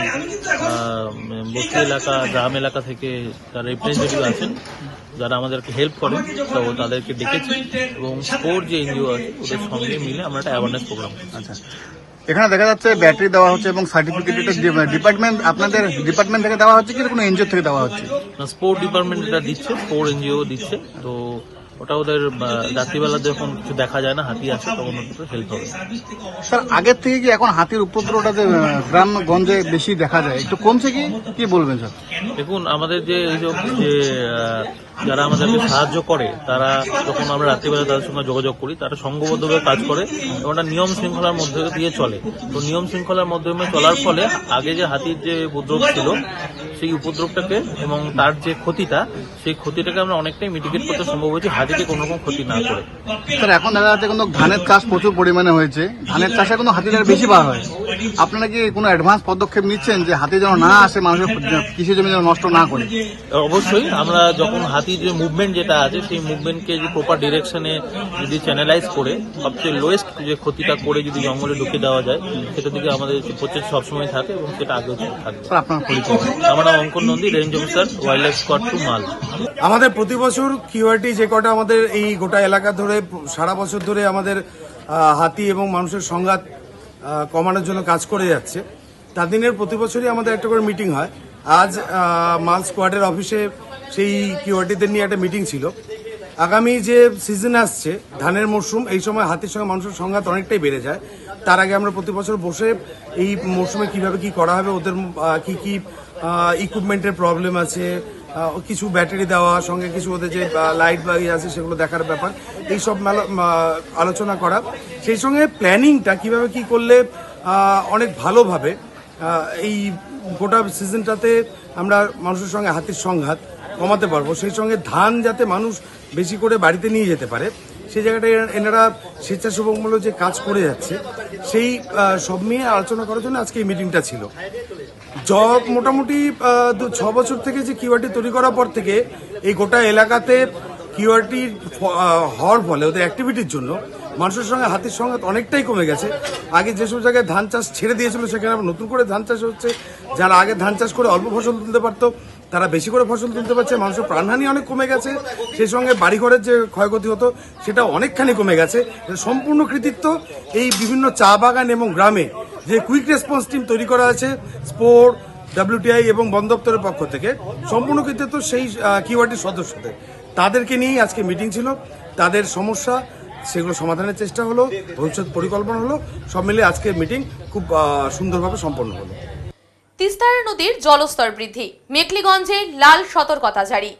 বস্তি এলাকা, গ্রাম এলাকা থেকে যারা রিপ্রেজেন্টেটিভ আছেন, যারা আমাদেরকে হেল্প করেন, তো তাদেরকে ডেকেছি এবং স্পোর যে এনজিও আছে ওদের সঙ্গে মিলে আমরা একটা অ্যাওয়ারনেস প্রোগ্রাম করছি। আচ্ছা, এখানে দেখা যাচ্ছে ব্যাটারি দেওয়া হচ্ছে এবং সার্টিফিকেট ডিপার্টমেন্ট, আপনাদের ডিপার্টমেন্ট থেকে দেওয়া হচ্ছে কি কোনো এনজিও থেকে দেওয়া হচ্ছে? স্পোর্ট ডিপার্টমেন্ট এটা দিচ্ছে, স্পোর্ট এনজিও দিচ্ছে। তো ওটা ওদের রাত্রিবেলা যখন কিছু দেখা যায় না, হাতি আসে, তখন ওদের হেল্প হবে। স্যার, আগের থেকে কি এখন হাতির উপদ্রবটা যে গ্রামগঞ্জে বেশি দেখা যায়, একটু কমছে কি বলবেন স্যার? দেখুন, আমাদের যে যারা আমাদেরকে সাহায্য করে, তারা যখন আমরা রাত্রিবেলা তাদের সঙ্গে যোগাযোগ করি, তারা সংঘবদ্ধভাবে কাজ করে এবং একটা নিয়ম শৃঙ্খলার মধ্যে দিয়ে চলে। তো নিয়ম শৃঙ্খলার মাধ্যমে চলার ফলে আগে যে হাতির যে উপদ্রব ছিল, সেই উপদ্রবটাকে এবং তার যে ক্ষতিটা, সেই ক্ষতিটাকে আমরা অনেকটাই মিটিগেট করতে সম্ভব হয়েছে, হাতিকে কোনো রকম ক্ষতি না করে। স্যার, এখন দেখা যাচ্ছে কিন্তু ধানের চাষ প্রচুর পরিমাণে হয়েছে, ধানের চাষে কিন্তু হাতিটা বেশি পাওয়া হয়। আপনারা কি কোনো অ্যাডভান্স পদক্ষেপ নিচ্ছেন যে হাতি যেন না আসে, মানুষের কৃষি জমি যেন নষ্ট না করে? অবশ্যই, আমরা যখন হাতি হাতির যে মুভমেন্ট যেটা আছে সেই মুভমেন্টকে যে প্রপার ডিরেকশনে যদি চ্যানেলাইজ করে সবচেয়ে লোয়েস্ট যে ক্ষতিটা করে যদি জঙ্গলে ঢুকে দেওয়া যায় সেটা দিকে আমাদের প্রচেষ্টা সবসময় থাকে এবং সেটা আগেও থাকবে। আমার নাম অঙ্কন Nandi, range officer, wild life squad 2 মাল। আমাদের প্রতি বছর কিউআরটি যে কটা আমাদের এই গোটা এলাকা ধরে সারা বছর ধরে আমাদের হাতি এবং মানুষের সংঘাত কমানোর জন্য কাজ করে যাচ্ছে, তার দিনের প্রতি বছরই আমাদের একটা করে মিটিং হয়। আজ মাল স্কোয়াডের অফিসে সেই কিউআরটিদের নিয়ে একটা মিটিং ছিল। আগামী যে সিজন আসছে ধানের মরশুম, এই সময় হাতির সঙ্গে মানুষের সংঘাত অনেকটাই বেড়ে যায়। তার আগে আমরা প্রতি বছর বসে এই মরশুমে কিভাবে কি করা হবে, ওদের কি কি ইকুইপমেন্টের প্রবলেম আছে, কিছু ব্যাটারি দেওয়া, সঙ্গে কিছু ওদের যে লাইট বা আছে সেগুলো দেখার ব্যাপার, এই সব আলোচনা করা। সেই সঙ্গে প্ল্যানিংটা কিভাবে কি করলে অনেক ভালোভাবে এই গোটা সিজনটাতে আমরা মানুষের সঙ্গে হাতির সংঘাত কমাতে পারবো, সেই সঙ্গে ধান যাতে মানুষ বেশি করে বাড়িতে নিয়ে যেতে পারে, সেই জায়গাটায় এনারা স্বেচ্ছাসেবকমূলক যে কাজ করে যাচ্ছে সেই সব নিয়ে আলোচনা করার জন্য আজকে এই মিটিংটা ছিল। মোটামুটি 6 বছর থেকে যে কিউআরটি তৈরি করার পর থেকে এই গোটা এলাকাতে কিউআরটি হওয়ার ফলে ওদের অ্যাক্টিভিটির জন্য মানুষের সঙ্গে হাতির সংঘাত অনেকটাই কমে গেছে। আগে যেসব জায়গায় ধান চাষ ছেড়ে দিয়েছিল সেখানে আবার নতুন করে ধান চাষ হচ্ছে। যারা আগে ধান চাষ করে অল্প ফসল তুলতে পারতো তারা বেশি করে ফসল তুলতে পারছে। মানুষের প্রাণহানি অনেক কমে গেছে, সেই সঙ্গে বাড়িঘরের যে ক্ষয়ক্ষতি হতো সেটা অনেকখানি কমে গেছে। সম্পূর্ণ কৃতিত্ব এই বিভিন্ন চা বাগান এবং গ্রামে যে কুইক রেসপন্স টিম তৈরি করা আছে স্পোর, WTI এবং বন দপ্তরের পক্ষ থেকে, সম্পূর্ণ কৃতিত্ব সেই কিউআরটির সদস্যদের। তাদেরকে নিয়েই আজকে মিটিং ছিল। তাদের সমস্যা সেগুলো সমাধানের চেষ্টা হলো, ভবিষ্যৎ পরিকল্পনা হলো, সব মিলে আজকে মিটিং খুব সুন্দরভাবে সম্পন্ন হলো। তিস্তা নদীর জলস্তর বৃদ্ধি, মেখলিগঞ্জে লাল সতর্কতা জারি।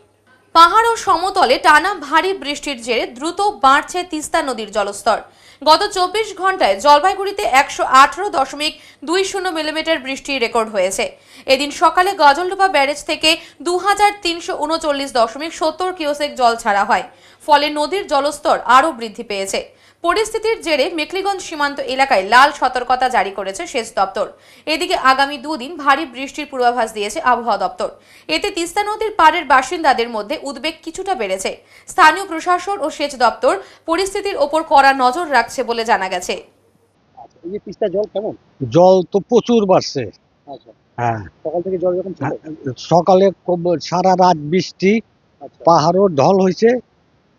পাহাড় ও সমতলে টানা ভারী বৃষ্টির জেরে দ্রুত বাড়ছে তিস্তা নদীর জলস্তর। গত 24 ঘন্টায় জলপাইগুড়িতে 118.20 মিলিমিটার বৃষ্টি রেকর্ড হয়েছে। এদিন সকালে গজলডোবা ব্যারেজ থেকে 2339.70 কিউসেক জল ছাড়া হয়, ফলে নদীর জলস্তর আরও বৃদ্ধি পেয়েছে। পরিস্থিতির জেরে মেখলিগঞ্জ সীমান্ত এলাকায় লাল সতর্কতা জারি করেছে সেচ দপ্তর। এদিকে আগামী 2 দিন ভারী বৃষ্টির পূর্বাভাস দিয়েছে আবহাওয়া দপ্তর। এতে তিস্তা নদীর পাড়ের বাসিন্দাদের মধ্যে উদ্বেগ কিছুটা বেড়েছে। স্থানীয় প্রশাসন ও সেচ দপ্তর পরিস্থিতির ওপর কড়া নজর রাখছে বলে জানা গেছে। এই যে তিস্তা জল কেমন? জল তো প্রচুর বাড়ছে। হ্যাঁ, সকাল থেকে জল যখন ছিল সকালে সারা রাত বৃষ্টি, পাহাড়ও ঢল হয়েছে,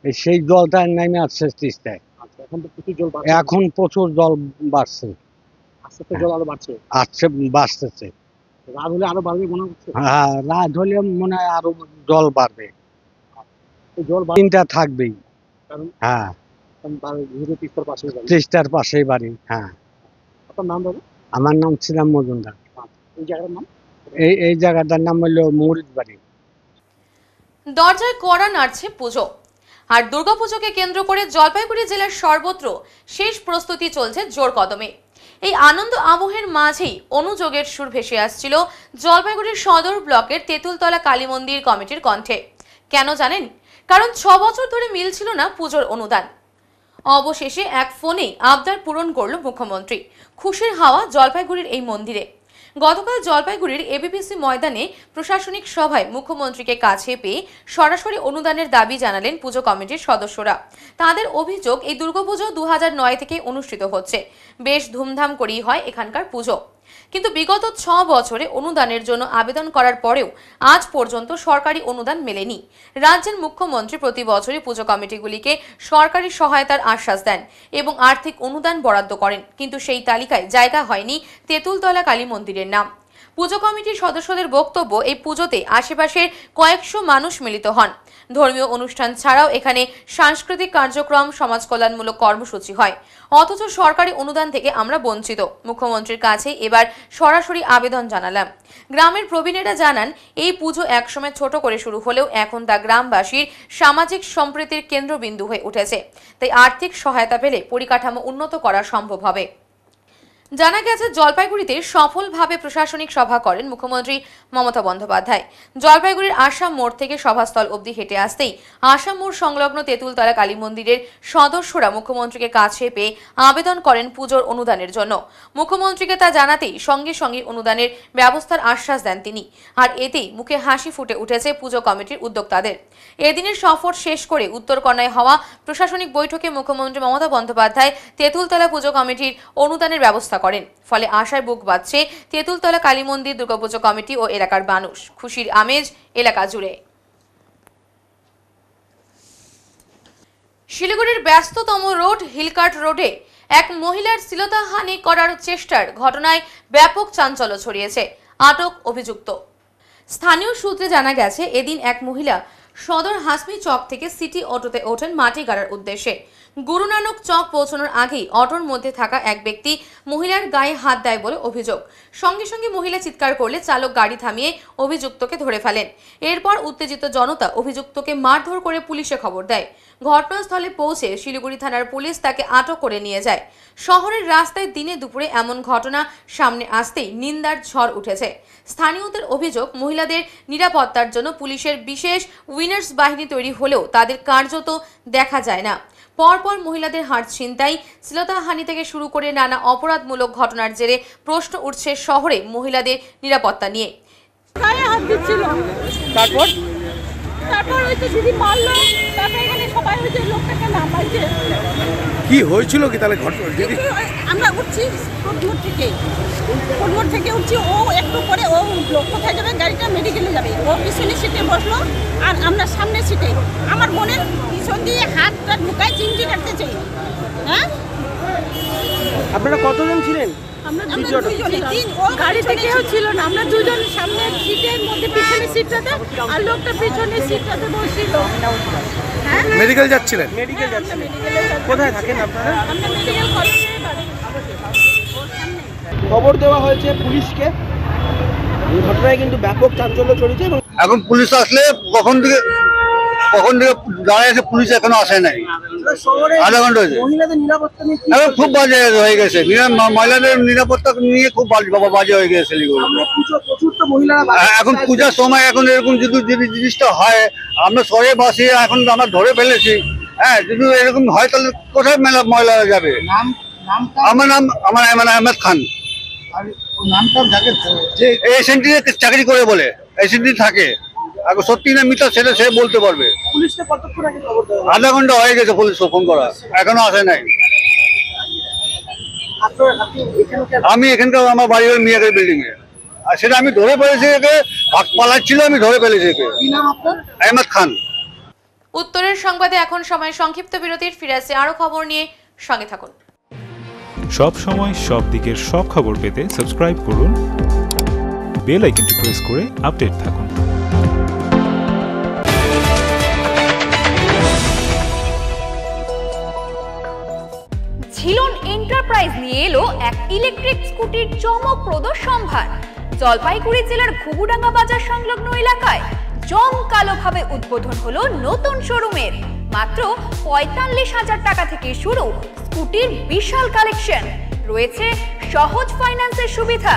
সেই জলটা নেমে আসছে তিস্তায়। এখন তো প্রচুর জল বাড়ছে। এখন প্রচুর জল বাড়ছে, আস্তে আস্তে জল আরো বাড়ছে। বাড়তেছে। রাত হলে আরো বাড়বে মনে হচ্ছে। হ্যাঁ, রাত হলে মনে হয় আরো জল বাড়বে। জল তিনটা থাকবেই। হ্যাঁ, তিস্তার পাশেই বাড়ি। হ্যাঁ। আপনার নাম দাদা? আমার নাম শ্রীরাম মজুমদার। এই জায়গাটার নাম? এই জায়গাটার নাম হলো মৌরিক বাড়ি। দরজায় কড়া নাড়ছে পুজো। আর দুর্গাপুজোকে কেন্দ্র করে জলপাইগুড়ি জেলার সর্বত্র শেষ প্রস্তুতি চলছে জোর কদমে। এই আনন্দ আবহের মাঝেই অনুযোগের সুর ভেসে আসছিল জলপাইগুড়ির সদর ব্লকের তেঁতুলতলা কালী মন্দির কমিটির কণ্ঠে। কেন জানেন? কারণ 6 বছর ধরে মিলছিল না পুজোর অনুদান। অবশেষে এক ফোনেই আবদার পূরণ করল মুখ্যমন্ত্রী। খুশির হাওয়া জলপাইগুড়ির এই মন্দিরে। গতকাল জলপাইগুড়ির এবিপিসি ময়দানে প্রশাসনিক সভায় মুখ্যমন্ত্রীকে কাছে পেয়ে সরাসরি অনুদানের দাবি জানালেন পুজো কমিটির সদস্যরা। তাদের অভিযোগ, এই দুর্গাপুজো 2009 থেকে অনুষ্ঠিত হচ্ছে, বেশ ধুমধাম করেই হয় এখানকার পুজো, কিন্তু বিগত 6 বছরে অনুদানের জন্য আবেদন করার পরেও আজ পর্যন্ত সরকারি অনুদান মেলেনি। রাজ্যের মুখ্যমন্ত্রী প্রতি বছরই পুজো কমিটিগুলিকে সরকারি সহায়তার আশ্বাস দেন এবং আর্থিক অনুদান বরাদ্দ করেন, কিন্তু সেই তালিকায় জায়গা হয়নি তেঁতুলতলা কালী মন্দিরের নাম। পুজো কমিটির সদস্যদের বক্তব্য, এই পুজোতে আশেপাশের কয়েকশো মানুষ মিলিত হন। ধর্মীয় অনুষ্ঠান ছাড়াও এখানে সাংস্কৃতিক কার্যক্রম, সমাজ কল্যাণমূলক কর্মসূচি হয়, অথচ সরকারি অনুদান থেকে আমরা বঞ্চিত। মুখ্যমন্ত্রীর কাছে এবার সরাসরি আবেদন জানালাম। গ্রামের প্রবীণেরা জানান, এই পুজো একসময় ছোট করে শুরু হলেও এখন তা গ্রামবাসীর সামাজিক সম্প্রীতির কেন্দ্রবিন্দু হয়ে উঠেছে। তাই আর্থিক সহায়তা পেলে পরিকাঠামো উন্নত করা সম্ভব হবে। জানা গেছে জলপাইগুড়িতে সফলভাবে প্রশাসনিক সভা করেন মুখ্যমন্ত্রী মমতা বন্দ্যোপাধ্যায়। জলপাইগুড়ির আসাম মোড় থেকে সভাস্থল অবধি হেঁটে আসতেই আসাম মোড় সংলগ্ন তেঁতুলতলা কালী মন্দিরের সদস্যরা মুখ্যমন্ত্রীকে কাছে পেয়ে আবেদন করেন পুজোর অনুদানের জন্য। মুখ্যমন্ত্রীকে তা জানাতেই সঙ্গে সঙ্গে অনুদানের ব্যবস্থার আশ্বাস দেন তিনি। আর এতেই মুখে হাসি ফুটে উঠেছে পুজো কমিটির উদ্যোক্তাদের। এদিনের সফর শেষ করে উত্তরকন্যায় হওয়া প্রশাসনিক বৈঠকে মুখ্যমন্ত্রী মমতা বন্দ্যোপাধ্যায় তেঁতুলতলা পুজো কমিটির অনুদানের ব্যবস্থা করেন। ফলে আশায় বুক বাঁধছে তেঁতুলতলা কালী মন্দির, দুর্গাপুজো কমিটি ও এলাকার মানুষ। খুশির আমেজ এলাকা জুড়ে। শিলিগুড়ির ব্যস্ততম রোড হিলকার্ট রোডে এক মহিলার শ্লীলতাহানি করার চেষ্টার ঘটনায় ব্যাপক চাঞ্চল্য ছড়িয়েছে। আটক অভিযুক্ত। স্থানীয় সূত্রে জানা গেছে, এদিন এক মহিলা সদর হাসমি চক থেকে সিটি অটোতে ওঠেন মাটিগাড়ার উদ্দেশ্যে। গুরু নানক চক পৌঁছানোর আগেই অটোর মধ্যে থাকা এক ব্যক্তি মহিলার গায়ে হাত দেয় বলে অভিযোগ। সঙ্গে সঙ্গে মহিলা চিৎকার করলে চালক গাড়ি থামিয়ে অভিযুক্তকে ধরে ফেলেন। এরপর উত্তেজিত জনতা অভিযুক্তকে মারধর করে পুলিশে খবর দেয়। ঘটনাস্থলে পৌঁছে শিলিগুড়ি থানার পুলিশ তাকে আটক করে নিয়ে যায়। শহরের রাস্তায় দিনে দুপুরে এমন ঘটনা সামনে আসতেই নিন্দার ঝড় উঠেছে। স্থানীয়দের অভিযোগ, মহিলাদের নিরাপত্তার জন্য পুলিশের বিশেষ উইনার্স বাহিনী তৈরি হলেও তাদের কার্যত দেখা যায় না। পরপর মহিলাদের হাত ছিনতাই, শ্লীলতাহানি থেকে শুরু করে নানা অপরাধমূলক ঘটনার জেরে প্রশ্ন উঠছে শহরে মহিলাদের নিরাপত্তা নিয়ে। তারপর ওই তো দিদি মারলো, তারপর এখানে সবাই ওই যে লোকটাকে নামাইছে। কি হয়েছিল কি তাহলে ঘটনা? আমরা উঠছি কোটমোড় থেকে উঠছি, ও একটু পরে ও উঠলো। কোথায় যাবে? গাড়িটা মেডিকেলে যাবে। ও পিছনের সিটে বসলো আর আমরা সামনের সিটে। আমার বোনের পিছন দিয়ে হাতটা ঢুকায় চিমটি কাটতে চাই। হ্যাঁ, আপনারা কতজন ছিলেন? আমরা দুজনে, ও গাড়িতে কেউ ছিল না। আমরা দুজন সামনের সিটের মধ্যে, পিছনের সিটটাতে, আর লোকটা পিছনের সিটটাতে বসছিল। হ্যাঁ, মেডিকেল যাচ্ছিলেন? মেডিকেল যাচ্ছেন। কোথায় থাকেন আপনারা? আমরা মেডিকেল কলেজে বাড়ি। খবর দেওয়া হয়েছে পুলিশকে। এই ঘটনায় কিন্তু ব্যাপক চাঞ্চল্য ছড়িয়েছে। এখন পুলিশ আসলে কখন থেকে দাঁড়ায় আছে, পুলিশ এখনো আসে নাই। আধা ঘন্টা হয়েছে। মহিলাদের নিরাপত্তা নিয়ে এখন খুব বাজে হয়ে গেছে, মহিলাদের নিরাপত্তা নিয়ে খুব বাজে হয়ে গেছে। প্রচুর তো মহিলারা এখন পূজার সময় এখন এরকম যদি জিনিসটা হয়, আমরা শহরে বাসি, এখন আমরা ধরে ফেলেছি। হ্যাঁ, যদি এরকম হয় তাহলে কোথায় মহিলারা যাবে? আমার নাম আহমেদ খান। এসএনটিতে চাকরি করে বলে, এসএনটি থাকে। এখন সত্যি না মিথ্যা সেটা সে বলতে পারবে। আধা ঘন্টা হয়ে গেছে পুলিশ ফোন করা, এখনো আসে নাই। আমি এখানকার, আমার বাড়ি ওই মিয়াগের বিল্ডিং এ, আর সেটা আমি ধরে ফেলেছি। একে পালাচ্ছিল, আমি ধরে ফেলেছি একে। আহমেদ খান। উত্তরের সংবাদে এখন সময় সংক্ষিপ্ত বিরতির। ফিরে আসছে আরো খবর নিয়ে, সঙ্গে থাকুন। সব সময় সব দিকের সব খবর পেতে সাবস্ক্রাইব করুন, বেল আইকনটি প্রেস করে আপডেট থাকুন। ঝিলন এন্টারপ্রাইজ নিয়ে এলো এক ইলেকট্রিক স্কুটির চমকপ্রদ সম্ভার। জলপাইগুড়ি জেলার ঘুঘুডাঙ্গা বাজার সংলগ্ন এলাকায় জমকালোভাবে উদ্বোধন হলো নতুন শোরুমের। মাত্র ৪৫,০০০ টাকা থেকে শুরু স্কুটির বিশাল কালেকশন রয়েছে। সহজ ফাইন্যান্সের সুবিধা।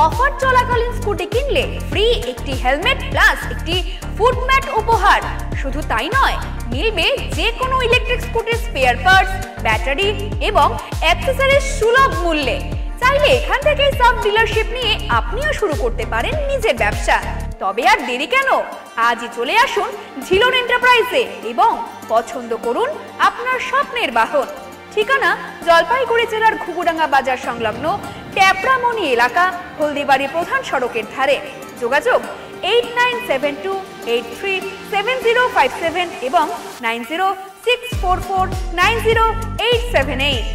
অফার চলাকালীন স্কুটি কিনলে ফ্রি একটি হেলমেট প্লাস একটি ফুটম্যাট উপহার। শুধু তাই নয়, মিলবে যে কোনো ইলেকট্রিক স্কুটির স্পেয়ার পার্টস, ব্যাটারি এবং অ্যাক্সেসরিজ সুলভ মূল্যে। চাইলে এখান থেকে সাব ডিলারশিপ নিয়ে আপনিও শুরু করতে পারেন নিজের ব্যবসা। তবে আর দেরি কেন? আজই চলে আসুন ঝিলন এন্টারপ্রাইজে এবং পছন্দ করুন আপনার স্বপ্নের বাহন। ঠিকানা জলপাইগুড়ি জেলার ঘুঘুডাঙ্গা বাজার সংলগ্ন ট্যাপরামণি এলাকা, হলদিবাড়ি প্রধান সড়কের ধারে। যোগাযোগ 8972837057 এবং 9064490878।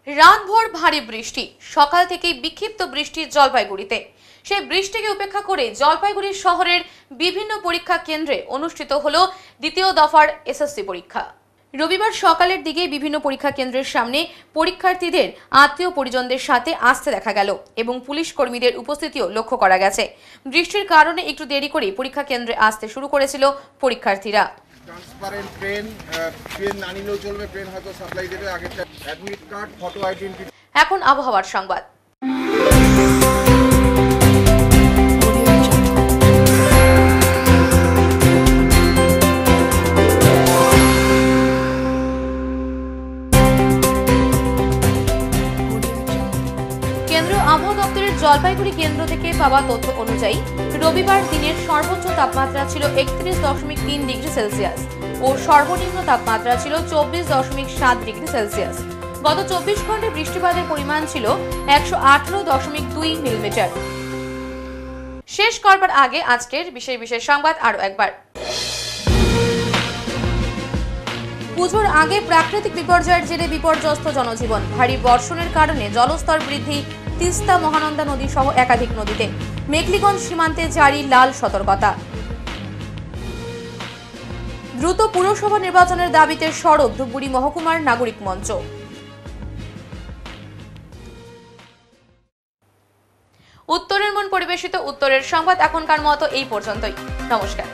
রাতভর ভারী বৃষ্টি, সকাল থেকেই বিক্ষিপ্ত বৃষ্টি জলপাইগুড়িতে। সেই বৃষ্টিকে উপেক্ষা করে জলপাইগুড়ি শহরের বিভিন্ন পরীক্ষা কেন্দ্রে অনুষ্ঠিত হলো দ্বিতীয় দফার এসএসসি পরীক্ষা। রবিবার সকালের দিকে বিভিন্ন পরীক্ষা কেন্দ্রের সামনে পরীক্ষার্থীদের আত্মীয় পরিজনদের সাথে আসতে দেখা গেল এবং পুলিশ কর্মীদের উপস্থিতিও লক্ষ্য করা গেছে। বৃষ্টির কারণে একটু দেরি করে পরীক্ষা কেন্দ্রে আসতে শুরু করেছিল পরীক্ষার্থীরা। ট্রান্সপারেন্ট পেন আনিলেও চলবে, পেন হয়তো সাপ্লাই দেবে, আগেরটা অ্যাডমিট কার্ড, ফটো আইডেন্টিটি। এখন আবহাওয়ার সংবাদ। কেন্দ্রীয় আবহাওয়া দপ্তরের জলপাইগুড়ি কেন্দ্র থেকে পাওয়া তথ্য অনুযায়ী রবিবার দিনের সর্বোচ্চ তাপমাত্রা ছিল 31.3 ডিগ্রি সেলসিয়াস ও সর্বনিম্ন তাপমাত্রা ছিল 24.7 ডিগ্রি সেলসিয়াস। গত 24 ঘন্টায় বৃষ্টিপাতের পরিমাণ ছিল 118.2 মিলিমিটার। শেষ করবার আগে আজকের বিশেষ সংবাদ আরো একবার। পুজোর আগে প্রাকৃতিক বিপর্যয়ের জেরে বিপর্যস্ত জনজীবন। ভারী বর্ষণের কারণে জলস্তর বৃদ্ধি তিস্তা, মহানন্দা নদী সহ একাধিক নদীতে। মেঘলিগঞ্জ সীমান্তে জারি লাল সতর্কতা। দ্রুত পুরসভা নির্বাচনের দাবিতে সরব ধূপগুড়ি মহকুমার নাগরিক মঞ্চ। উত্তরের মন পরিবেশিত উত্তরের সংবাদ এখনকার মতো এই পর্যন্তই। নমস্কার।